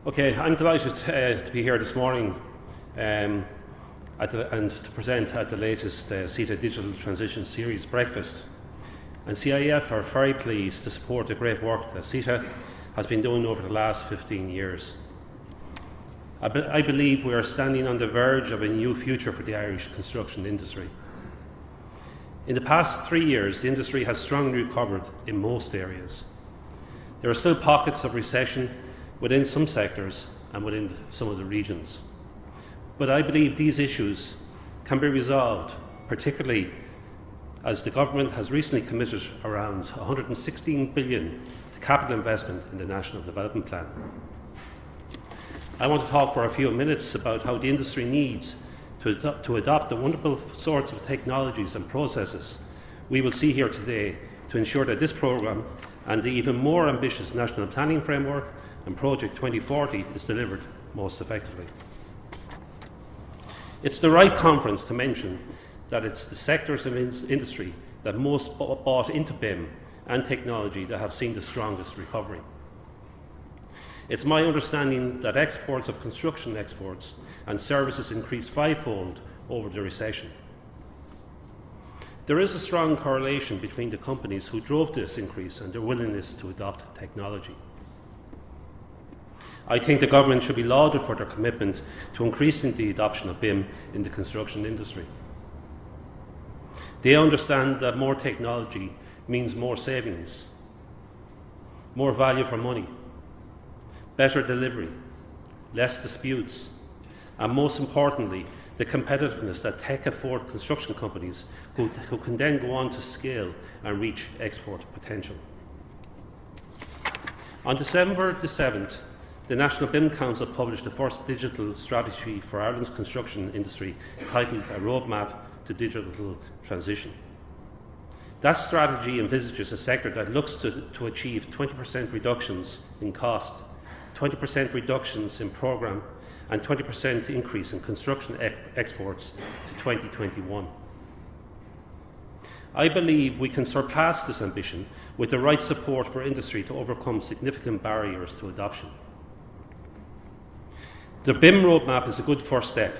Okay, I'm delighted to be here this morning and to present at the latest CETA Digital Transition Series breakfast. And CIF are very pleased to support the great work that CETA has been doing over the last 15 years. I believe we are standing on the verge of a new future for the Irish construction industry. In the past 3 years, the industry has strongly recovered in most areas. There are still pockets of recession within some sectors and within some of the regions. But I believe these issues can be resolved, particularly as the government has recently committed around $116 billion to capital investment in the National Development Plan. I want to talk for a few minutes about how the industry needs to adopt the wonderful sorts of technologies and processes we will see here today to ensure that this programme and the even more ambitious National Planning Framework and Project 2040 is delivered most effectively. It's the right conference to mention that it's the sectors of industry that most bought into BIM and technology that have seen the strongest recovery. It's my understanding that exports of construction exports and services increased fivefold over the recession. There is a strong correlation between the companies who drove this increase and their willingness to adopt technology. I think the government should be lauded for their commitment to increasing the adoption of BIM in the construction industry. They understand that more technology means more savings, more value for money, better delivery, less disputes, and most importantly, the competitiveness that tech-forward construction companies who can then go on to scale and reach export potential. On December the 7th, the National BIM Council published the first digital strategy for Ireland's construction industry titled A Roadmap to Digital Transition. That strategy envisages a sector that looks to achieve 20% reductions in cost, 20% reductions in programme, and 20% increase in construction exports to 2021. I believe we can surpass this ambition with the right support for industry to overcome significant barriers to adoption. The BIM roadmap is a good first step,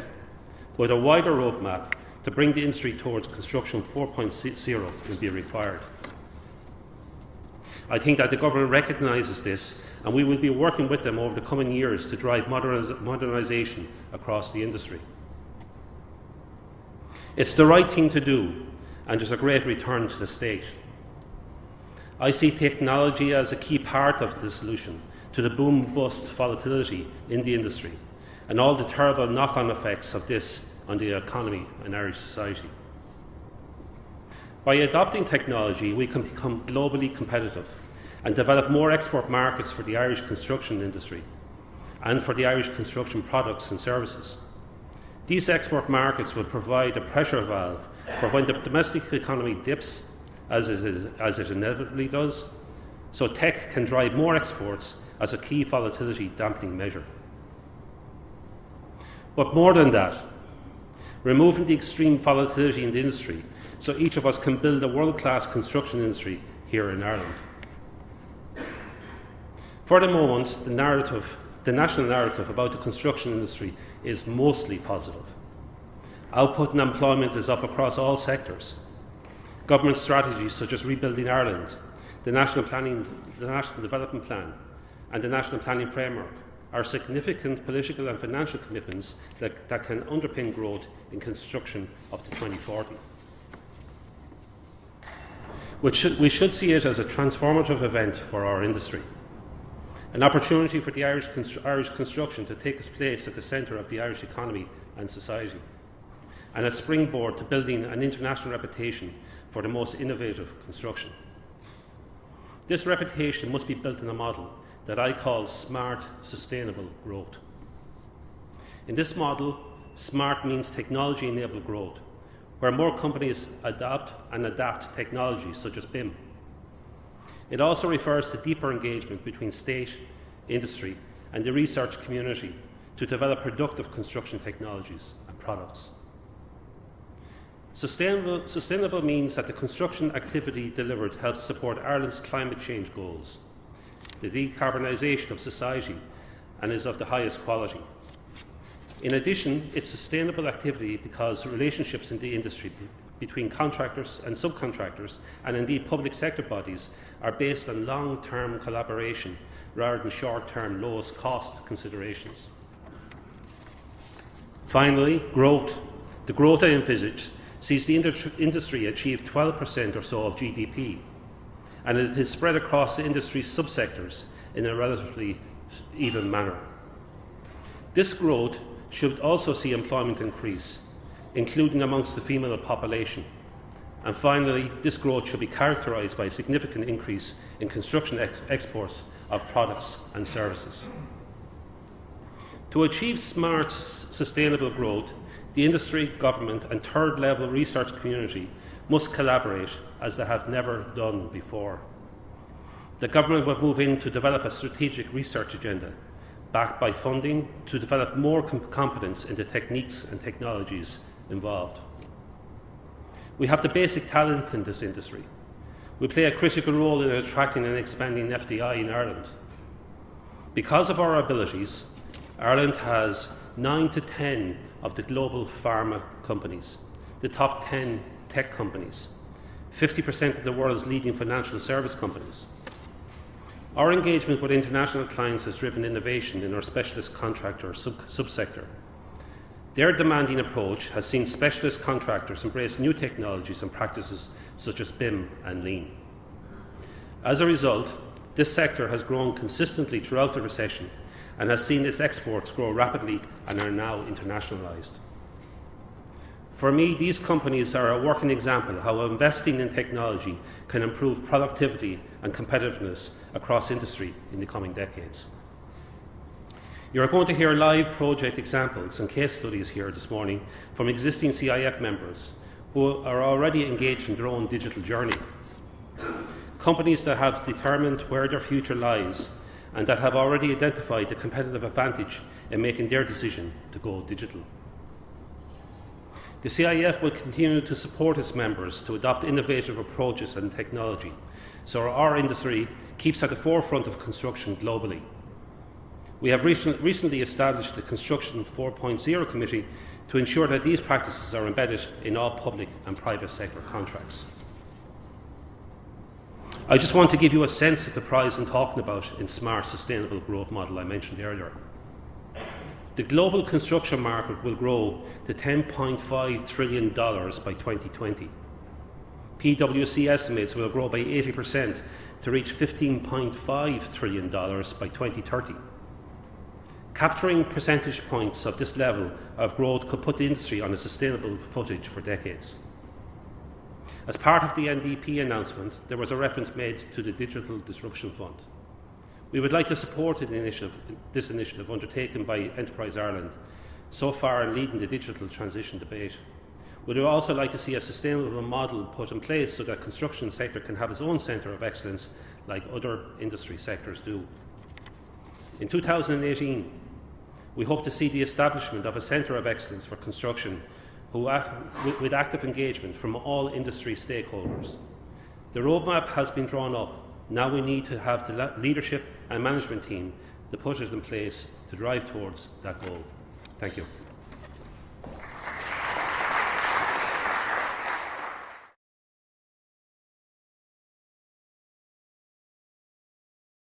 but a wider roadmap to bring the industry towards Construction 4.0 will be required. I think that the government recognises this, and we will be working with them over the coming years to drive modernisation across the industry. It's the right thing to do, and there's a great return to the state. I see technology as a key part of the solution to the boom-bust volatility in the industry and all the terrible knock-on effects of this on the economy and Irish society. By adopting technology, we can become globally competitive and develop more export markets for the Irish construction industry and for the Irish construction products and services. These export markets will provide a pressure valve for when the domestic economy dips, as it inevitably does, so tech can drive more exports as a key volatility dampening measure. But more than that, removing the extreme volatility in the industry so each of us can build a world-class construction industry here in Ireland. For the moment, the national narrative about the construction industry is mostly positive. Output and employment is up across all sectors. Government strategies such as Rebuilding Ireland, the National Development Plan and the National Planning Framework are significant political and financial commitments that can underpin growth in construction up to 2040. We should see it as a transformative event for our industry, an opportunity for the Irish construction to take its place at the centre of the Irish economy and society, and a springboard to building an international reputation for the most innovative construction. This reputation must be built on a model that I call smart, sustainable growth. In this model, smart means technology-enabled growth, where more companies adapt technologies such as BIM. It also refers to deeper engagement between state, industry, and the research community to develop productive construction technologies and products. Sustainable means that the construction activity delivered helps support Ireland's climate change goals, the decarbonisation of society, and is of the highest quality. In addition, it's sustainable activity because relationships in the industry between contractors and subcontractors, and indeed public sector bodies, are based on long-term collaboration rather than short-term lowest cost considerations. Finally, growth. The growth I envisage sees the industry achieve 12% or so of GDP, and it is spread across the industry's subsectors in a relatively even manner. This growth should also see employment increase, including amongst the female population. And finally, this growth should be characterised by a significant increase in construction exports of products and services. To achieve smart, sustainable growth, the industry, government and third-level research community must collaborate as they have never done before. The government will move in to develop a strategic research agenda, backed by funding to develop more competence in the techniques and technologies involved. We have the basic talent in this industry. We play a critical role in attracting and expanding FDI in Ireland. Because of our abilities, Ireland has 9 to 10 of the global pharma companies, the top 10 tech companies, 50% of the world's leading financial service companies. Our engagement with international clients has driven innovation in our specialist contractor subsector. Their demanding approach has seen specialist contractors embrace new technologies and practices such as BIM and Lean. As a result, this sector has grown consistently throughout the recession and has seen its exports grow rapidly and are now internationalised. For me, these companies are a working example of how investing in technology can improve productivity and competitiveness across industry in the coming decades. You are going to hear live project examples and case studies here this morning from existing CIF members who are already engaged in their own digital journey. Companies that have determined where their future lies and that have already identified the competitive advantage in making their decision to go digital. The CIF will continue to support its members to adopt innovative approaches and technology, so our industry keeps at the forefront of construction globally. We have recently established the Construction 4.0 Committee to ensure that these practices are embedded in all public and private sector contracts. I just want to give you a sense of the prize I'm talking about in smart, sustainable growth model I mentioned earlier. The global construction market will grow to $10.5 trillion by 2020. PwC estimates will grow by 80% to reach $15.5 trillion by 2030. Capturing percentage points of this level of growth could put the industry on a sustainable footing for decades. As part of the NDP announcement, there was a reference made to the Digital Disruption Fund. We would like to support this initiative undertaken by Enterprise Ireland, so far in leading the digital transition debate. We would also like to see a sustainable model put in place so that the construction sector can have its own centre of excellence like other industry sectors do. In 2018, we hope to see the establishment of a centre of excellence for construction with active engagement from all industry stakeholders. The roadmap has been drawn up. Now we need to have the leadership and management team to put it in place to drive towards that goal. Thank you.